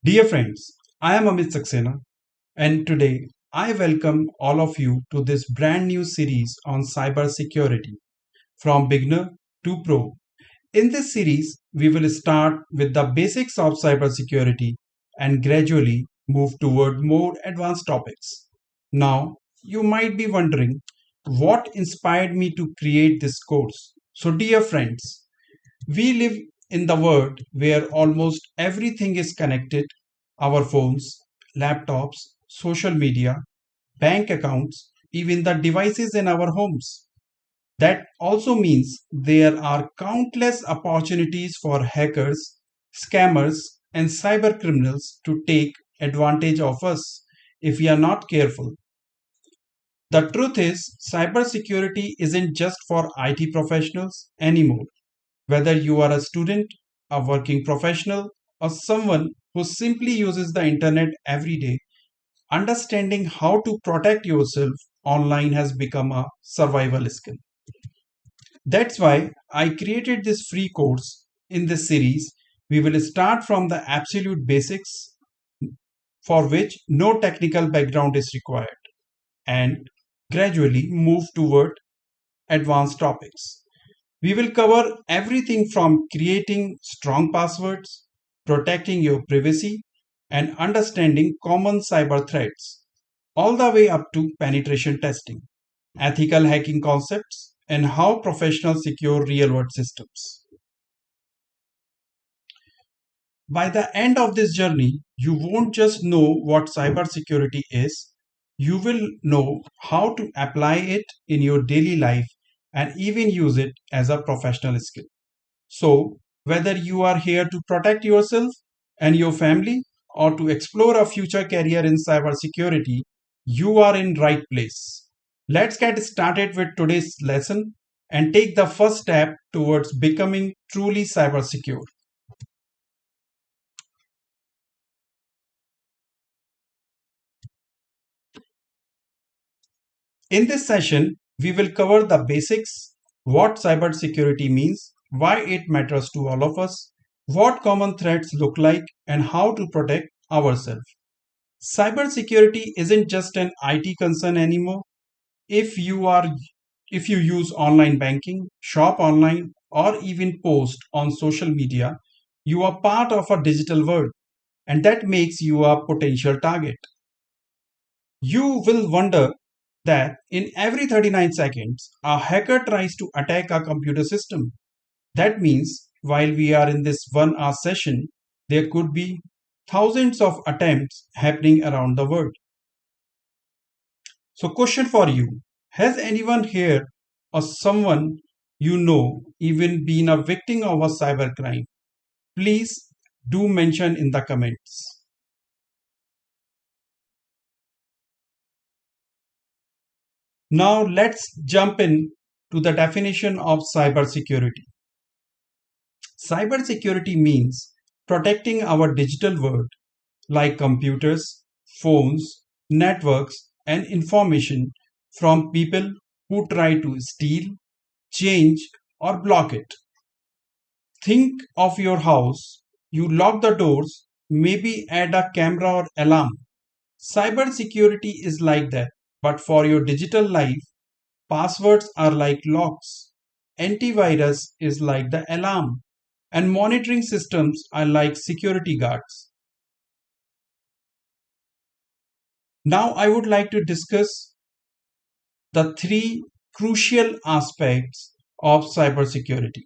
Dear friends, I am Amit Saxena, and today I welcome all of you to this brand new series on cybersecurity from beginner to pro. In this series, we will start with the basics of cybersecurity and gradually move toward more advanced topics. Now, you might be wondering what inspired me to create this course. So, dear friends, we live in the world where almost everything is connected: our phones, laptops, social media, bank accounts, even the devices in our homes. That also means there are countless opportunities for hackers, scammers, and cyber criminals to take advantage of us if we are not careful. The truth is, cybersecurity isn't just for IT professionals anymore. Whether you are a student, a working professional, or someone who simply uses the internet every day, understanding how to protect yourself online has become a survival skill. That's why I created this free course. In this series, we will start from the absolute basics for which no technical background is required and gradually move toward advanced topics. We will cover everything from creating strong passwords, protecting your privacy, and understanding common cyber threats, all the way up to penetration testing, ethical hacking concepts, and how professionals secure real world systems. By the end of this journey, you won't just know what cybersecurity is, you will know how to apply it in your daily life and even use it as a professional skill. So, whether you are here to protect yourself and your family or to explore a future career in cybersecurity, you are in right place. Let's get started with today's lesson and take the first step towards becoming truly cyber secure. In this session, we will cover the basics: what cybersecurity means, why it matters to all of us, what common threats look like, and how to protect ourselves. Cybersecurity isn't just an IT concern anymore. If you are if you use online banking, shop online, or even post on social media, you are part of a digital world, and that makes you a potential target. You will wonder that in every 39 seconds, a hacker tries to attack a computer system. That means while we are in this 1 hour session, there could be thousands of attempts happening around the world. So, question for you: has anyone here or someone you know even been a victim of a cybercrime? Please do mention in the comments. Now, let's jump in to the definition of cybersecurity. Cybersecurity means protecting our digital world like computers, phones, networks, and information from people who try to steal, change, or block it. Think of your house. You lock the doors, maybe add a camera or alarm. Cybersecurity is like that, but for your digital life, passwords are like locks, antivirus is like the alarm, and monitoring systems are like security guards. Now, I would like to discuss the three crucial aspects of cybersecurity.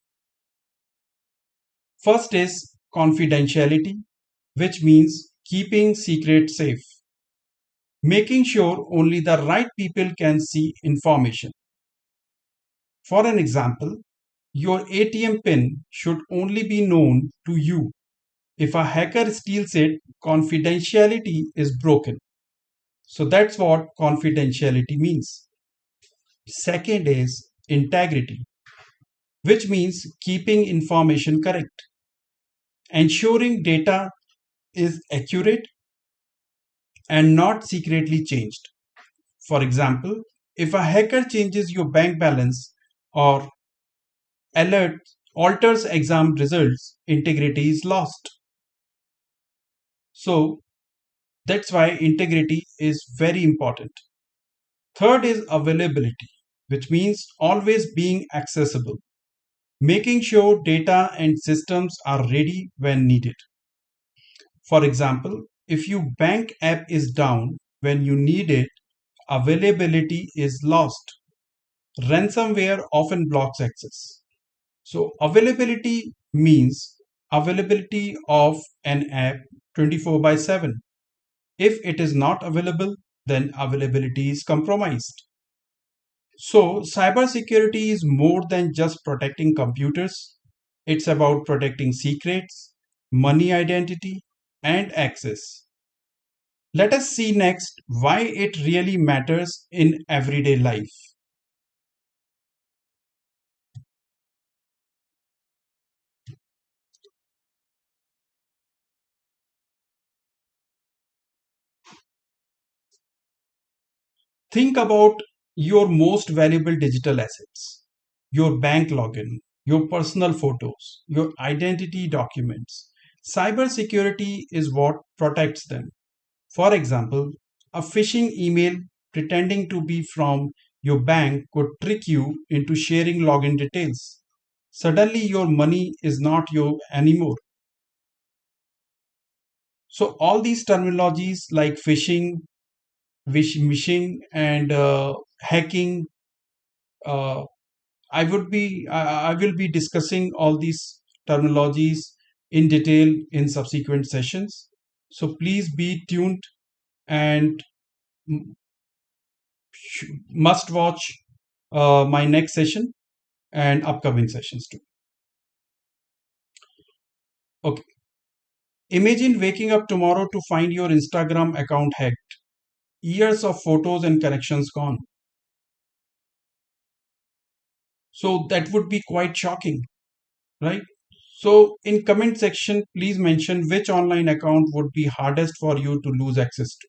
First is confidentiality, which means keeping secrets safe, making sure only the right people can see information. For an example, your ATM pin should only be known to you. If a hacker steals it, confidentiality is broken. So that's what confidentiality means. Second is integrity, which means keeping information correct, ensuring data is accurate and not secretly changed. For example, if a hacker changes your bank balance or alters exam results, integrity is lost. So that's why integrity is very important. Third is availability, which means always being accessible, making sure data and systems are ready when needed. For example, if your bank app is down when you need it, availability is lost. Ransomware often blocks access. So, availability means availability of an app 24 by 7. If it is not available, then availability is compromised. So, cybersecurity is more than just protecting computers, it's about protecting secrets, money identity, and access. Let us see next why it really matters in everyday life. Think about your most valuable digital assets, your bank login, your personal photos, your identity documents. Cybersecurity is what protects them. For example, a phishing email pretending to be from your bank could trick you into sharing login details. Suddenly, your money is not your anymore. So, all these terminologies like phishing, wishing, and hacking, uh, I will be discussing all these terminologies in detail in subsequent sessions. So, please be tuned and must watch my next session and upcoming sessions too. Okay. Imagine waking up tomorrow to find your Instagram account hacked, years of photos and connections gone. So that would be quite shocking, right? So in comment section, please mention which online account would be hardest for you to lose access to.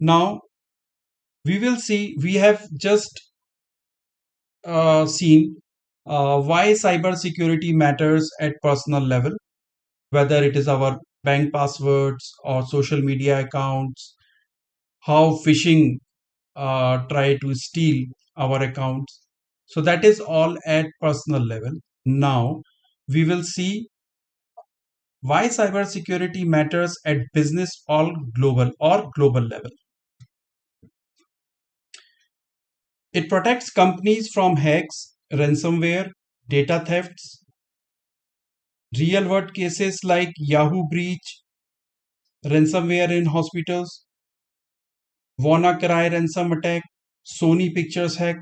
Now we have just seen why cybersecurity matters at personal level, whether it is our bank passwords or social media accounts, how phishing try to steal our accounts. So that is all at personal level. Now we will see why cybersecurity matters at business or global level. It protects companies from hacks, ransomware, data thefts, real world cases like Yahoo breach, ransomware in hospitals, WannaCry ransom attack, Sony Pictures hack.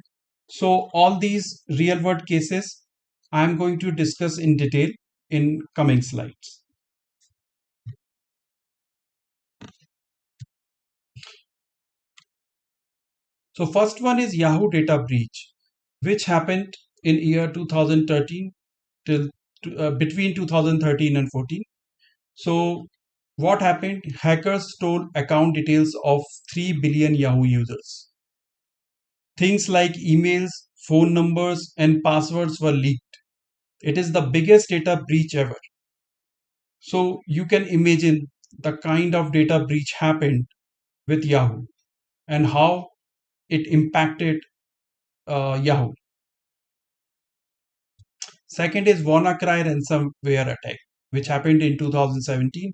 So all these real world cases I am going to discuss in detail in coming slides. So first one is Yahoo data breach, which happened in year 2013 till between 2013 and 14. So what happened? Hackers stole account details of 3 billion Yahoo users. Things like emails, phone numbers, and passwords were leaked. It is the biggest data breach ever. So you can imagine the kind of data breach happened with Yahoo and how it impacted Yahoo. Second is WannaCry ransomware attack, which happened in 2017.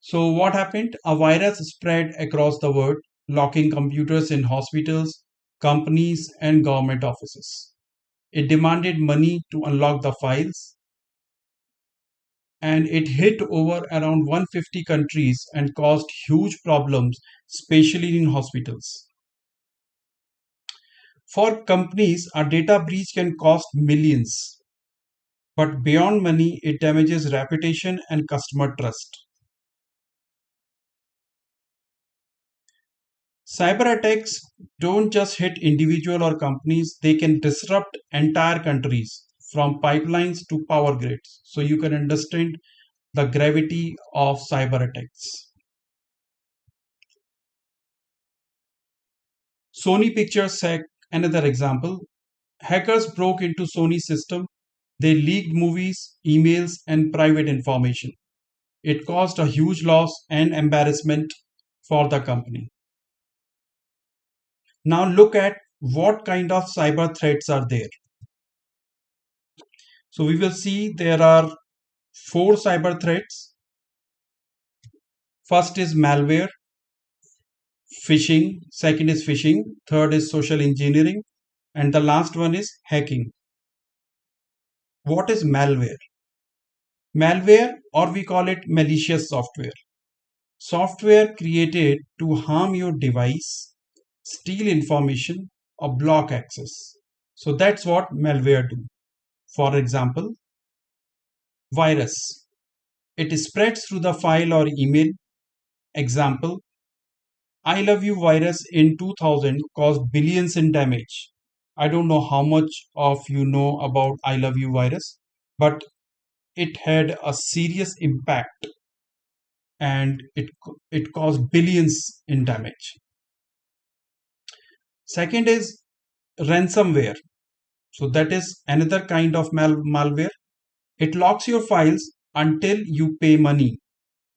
So what happened? A virus spread across the world, locking computers in hospitals, companies, and government offices. It demanded money to unlock the files, and it hit over around 150 countries and caused huge problems, especially in hospitals. For companies, a data breach can cost millions, but beyond money, it damages reputation and customer trust. Cyber attacks don't just hit individual or companies, they can disrupt entire countries from pipelines to power grids. So you can understand the gravity of cyber attacks. Sony Pictures hack, another example. Hackers broke into Sony's system, They leaked movies, emails, and private information. It caused a huge loss and embarrassment for the company. Now look at what kind of cyber threats are there. So we will see there are four cyber threats. First is malware, phishing, second is phishing, third is social engineering, and the last one is hacking. What is malware? Malware, or we call it malicious software. Software created to harm your device, steal information, or block access. So that's what malware do. For example, virus. It spreads through the file or email. Example, I love you virus in 2000 caused billions in damage. I don't know how much of you know about I love you virus, but it had a serious impact and it caused billions in damage. Second is ransomware. So that is another kind of malware. It locks your files until you pay money.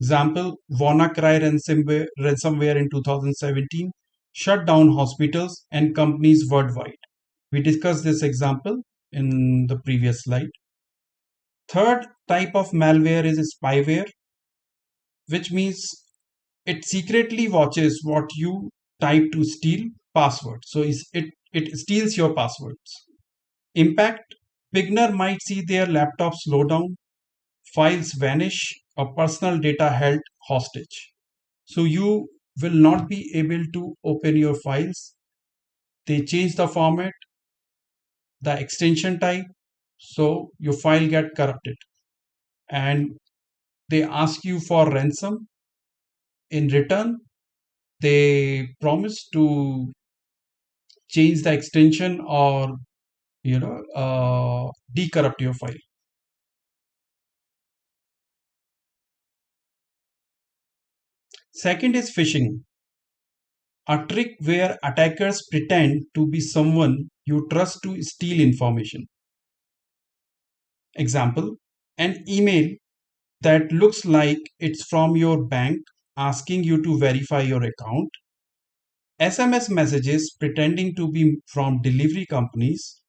Example, WannaCry ransomware in 2017 shut down hospitals and companies worldwide. We discussed this example in the previous slide. Third type of malware is spyware, which means it secretly watches what you type to steal password. So it steals your passwords. Impact, beginner might see their laptop slow down, files vanish, or personal data held hostage. So you will not be able to open your files. They change the format, the extension type, so your file get corrupted. And they ask you for ransom. In return, they promise to change the extension or decorrupt your file. Second is phishing, a trick where attackers pretend to be someone you trust to steal information. Example, an email that looks like it's from your bank asking you to verify your account, SMS messages pretending to be from delivery companies,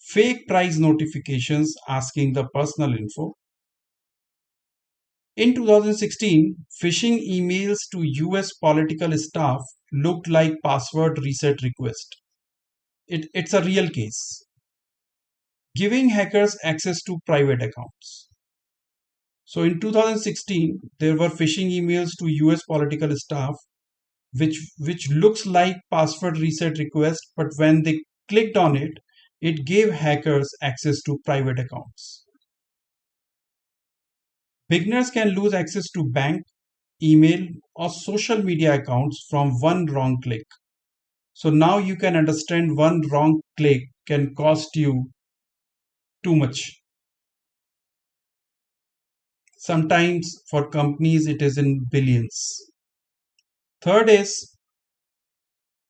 fake price notifications asking the personal info. In 2016, phishing emails to US political staff looked like password reset request. It's a real case, giving hackers access to private accounts. So in 2016, there were phishing emails to US political staff which looks like password reset request, but when they clicked on it, it gave hackers access to private accounts. Beginners can lose access to bank, email, or social media accounts from one wrong click. So now you can understand one wrong click can cost you too much. Sometimes for companies it is in billions. Third is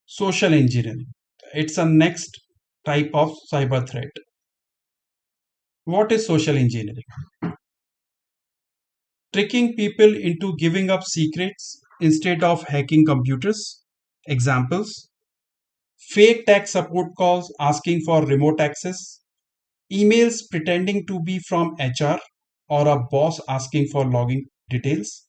social engineering. It's a next type of cyber threat. What is social engineering? Tricking people into giving up secrets instead of hacking computers. Examples, fake tech support calls asking for remote access, emails pretending to be from HR or a boss asking for login details.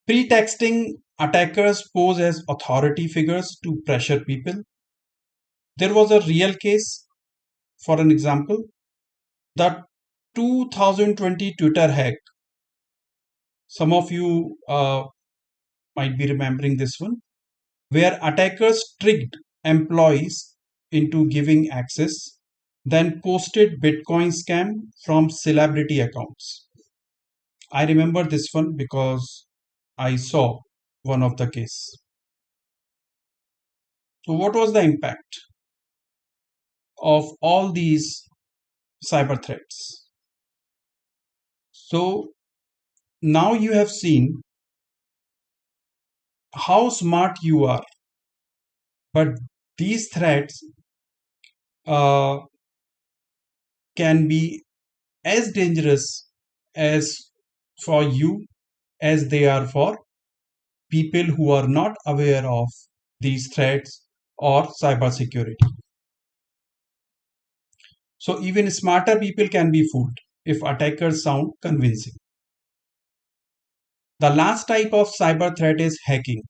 Pretexting, attackers pose as authority figures to pressure people. There was a real case, for an example, the 2020 Twitter hack. Some of you might be remembering this one, where attackers tricked employees into giving access, then posted Bitcoin scam from celebrity accounts. I remember this one because I saw one of the case. So what was the impact of all these cyber threats? So now you have seen how smart you are, but these threats can be as dangerous as for you as they are for people who are not aware of these threats or cybersecurity. So even smarter people can be fooled if attackers sound convincing. The last type of cyber threat is hacking.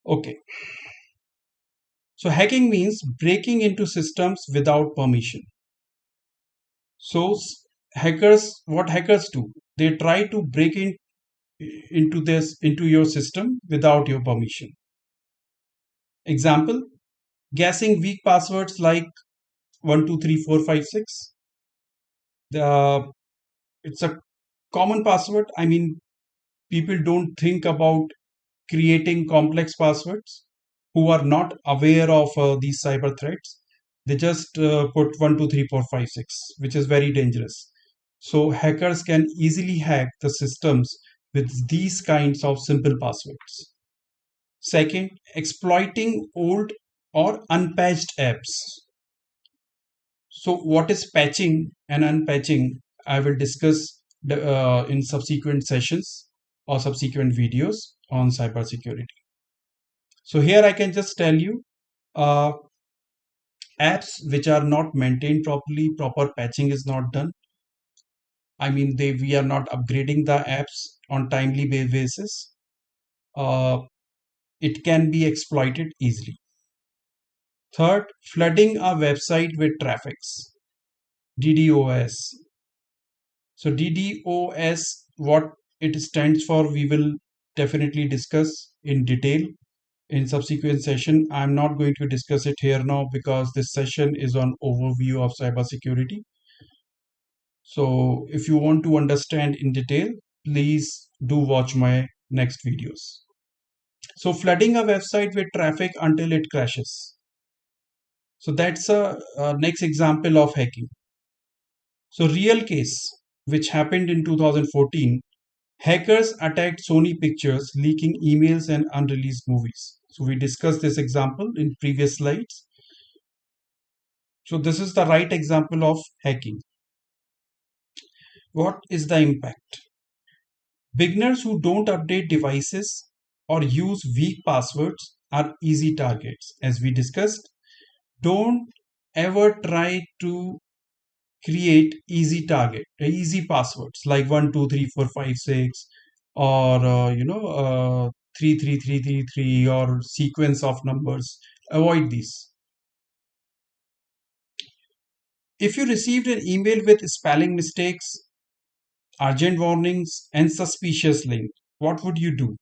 Okay, so hacking means breaking into systems without permission. So what hackers do? They try to break into your system without your permission. Example, guessing weak passwords like 123456. The It's a common password. I mean, people don't think about creating complex passwords who are not aware of these cyber threats. They just put 123456, which is very dangerous. So hackers can easily hack the systems with these kinds of simple passwords. Second, exploiting old or unpatched apps. So what is patching and unpatching? I will discuss in subsequent sessions or subsequent videos on cybersecurity. So here I can just tell you uh, apps which are not maintained properly, proper patching is not done. I mean, we are not upgrading the apps on timely basis. Uh, it can be exploited easily. Third, flooding a website with traffics, DDoS. So DDoS, what it stands for, we will definitely discuss in detail in subsequent session. I'm not going to discuss it here now because this session is on overview of cybersecurity. So if you want to understand in detail, please do watch my next videos. So flooding a website with traffic until it crashes. So that's a next example of hacking. So real case, which happened in 2014, hackers attacked Sony Pictures, leaking emails and unreleased movies. So we discussed this example in previous slides. So this is the right example of hacking. What is the impact? Beginners who don't update devices or use weak passwords are easy targets. As we discussed, don't ever try to create easy passwords like 123456 or 33333 or sequence of numbers. Avoid these. If you received an email with spelling mistakes, urgent warnings, and suspicious link, what would you do?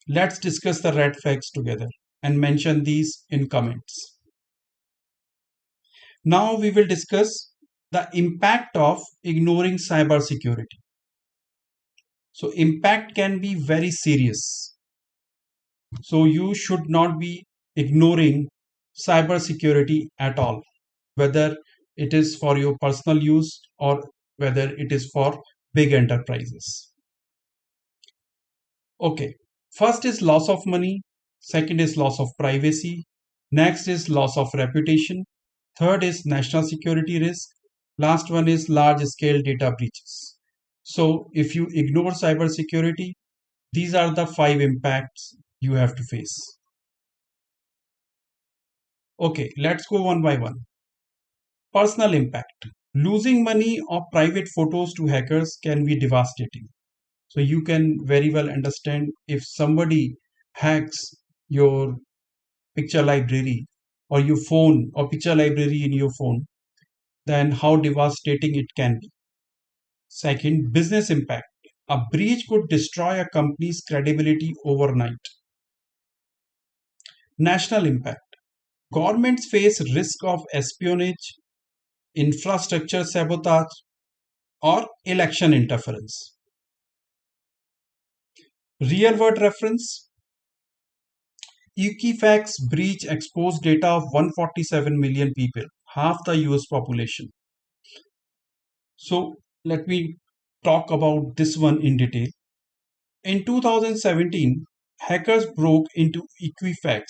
Let's discuss the red flags together and mention these in comments. Now we will discuss the impact of ignoring cybersecurity. So impact can be very serious. So you should not be ignoring cybersecurity at all, whether it is for your personal use or whether it is for big enterprises. Okay, first is loss of money, second is loss of privacy, next is loss of reputation, third is national security risk, last one is large scale data breaches. So if you ignore cybersecurity, these are the five impacts you have to face. Okay, let's go one by one. Personal impact. Losing money or private photos to hackers can be devastating. So you can very well understand if somebody hacks your picture library or your phone or picture library in your phone, then how devastating it can be. Second, business impact. A breach could destroy a company's credibility overnight. National impact. Governments face risk of espionage, infrastructure sabotage, or election interference. Real world reference. Equifax breach exposed data of 147 million people, half the US population. So let me talk about this one in detail. In 2017, hackers broke into Equifax,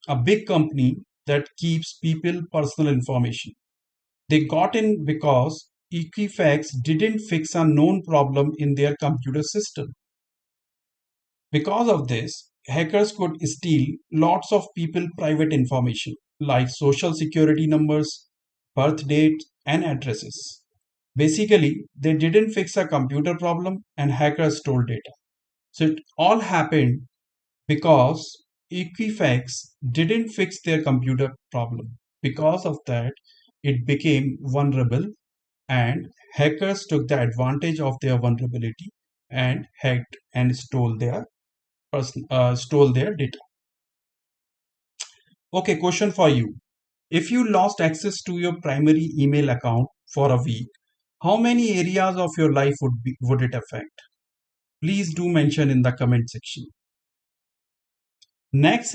a big company that keeps people personal information. They got in because Equifax didn't fix a known problem in their computer system. Because of this, hackers could steal lots of people private information like social security numbers, birth date, and addresses. Basically, they didn't fix a computer problem and hackers stole data. So it all happened because Equifax didn't fix their computer problem. Because of that, it became vulnerable and hackers took the advantage of their vulnerability and hacked and stole their data. Okay, question for you. If you lost access to your primary email account for a week, how many areas of your life would it affect? Please do mention in the comment section. Next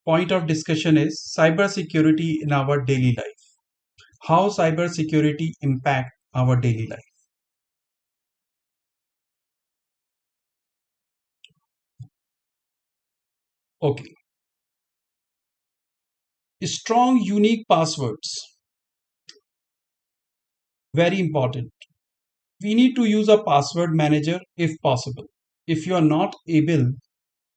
point of discussion is cybersecurity in our daily life. How cybersecurity impact our daily life. Okay, strong unique passwords, very important. We need to use a password manager if possible. If you are not able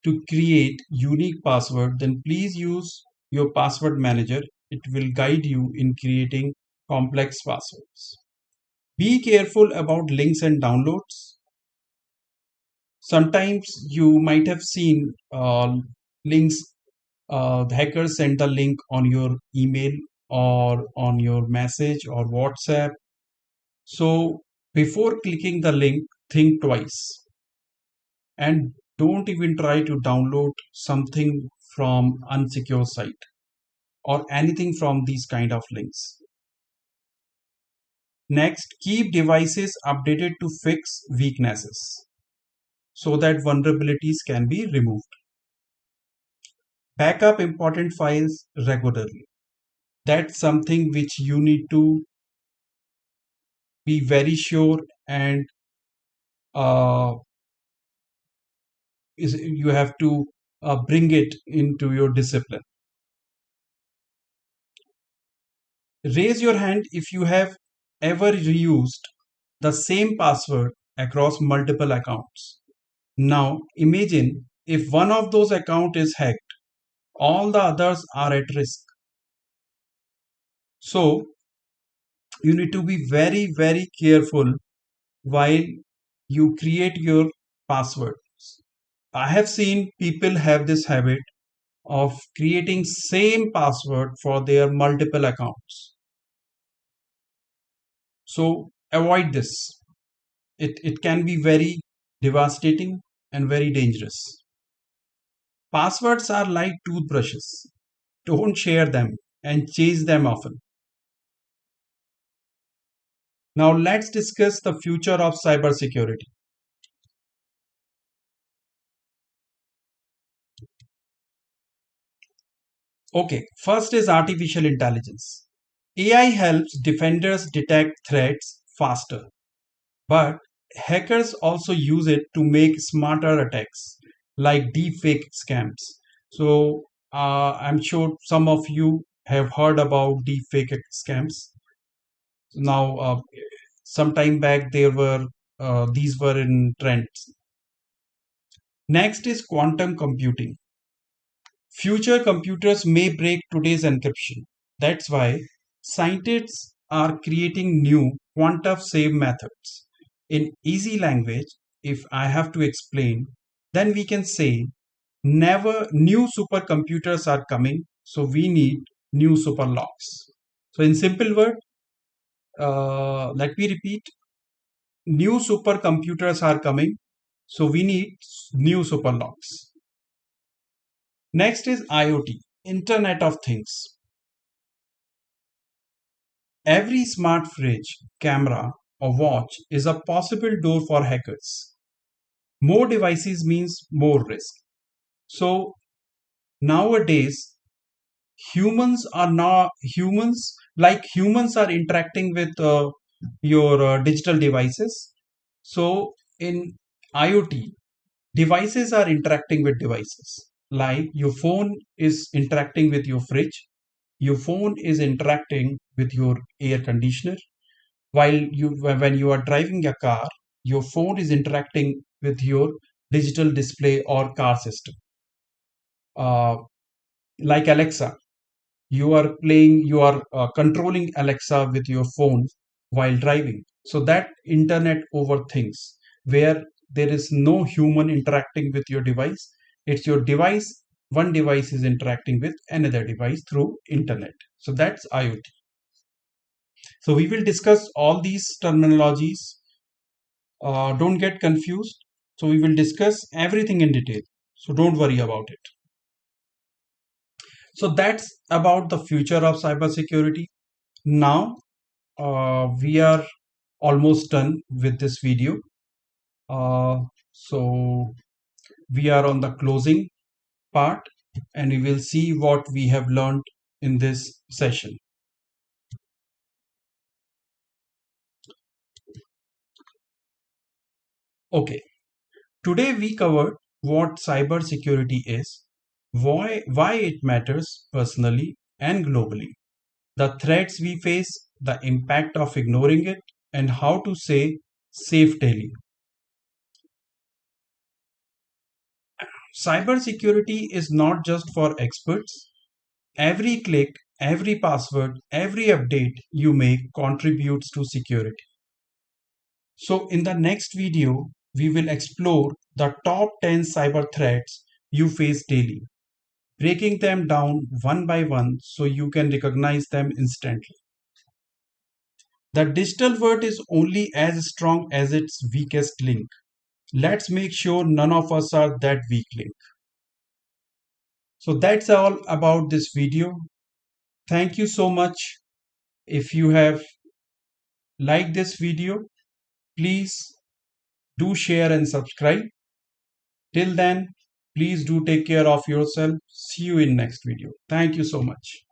to create unique password, then please use your password manager. It will guide you in creating complex passwords. Be careful about links and downloads. Sometimes you might have seen links, the hackers send the link on your email or on your message or WhatsApp. So before clicking the link, think twice and don't even try to download something from unsecure site or anything from these kind of links. Next, keep devices updated to fix weaknesses so that vulnerabilities can be removed. Backup important files regularly. That's something which you need to be very sure and uh, you have to bring it into your discipline. Raise your hand if you have ever reused the same password across multiple accounts. Now imagine if one of those accounts is hacked, all the others are at risk. So you need to be very, very careful while you create your passwords. I have seen people have this habit of creating same password for their multiple accounts. So avoid this. It can be very devastating and very dangerous. Passwords are like toothbrushes. Don't share them and change them often. Now let's discuss the future of cybersecurity. Okay, first is artificial intelligence. AI helps defenders detect threats faster, but hackers also use it to make smarter attacks like deepfake scams. So I'm sure some of you have heard about deepfake scams. Now, some time back, there were these were in trends. Next is quantum computing. Future computers may break today's encryption. That's why scientists are creating new quantum safe methods. In easy language, if I have to explain, then we can say never new supercomputers are coming, so we need new super locks. So in simple word, let me repeat, new supercomputers are coming, so we need new super locks. Next is IoT, Internet of Things. Every smart fridge, camera, or watch is a possible door for hackers. More devices means more risk. So nowadays, humans are interacting with your digital devices. So in IoT, devices are interacting with devices. Like your phone is interacting with your fridge, your phone is interacting with your air conditioner. While when you are driving a car, your phone is interacting with your digital display or car system. Uh, like Alexa, you are controlling Alexa with your phone while driving. So that internet over things, where there is no human interacting with your device. It's your device, one device is interacting with another device through internet. So that's IoT. So we will discuss all these terminologies. Don't get confused. So we will discuss everything in detail. So don't worry about it. So that's about the future of cybersecurity. Now we are almost done with this video. So we are on the closing part, and we will see what we have learned in this session. Okay, today we covered what cybersecurity is, why it matters personally and globally, the threats we face, the impact of ignoring it, and how to stay safe daily. Cybersecurity is not just for experts. Every click, every password, every update you make contributes to security. So, in the next video, we will explore the top 10 cyber threats you face daily, breaking them down one by one so you can recognize them instantly. The digital world is only as strong as its weakest link. Let's make sure none of us are that weak link. So that's all about this video. Thank you so much. If you have liked this video, please do share and subscribe. Till then, please do take care of yourself. See you in next video. Thank you so much.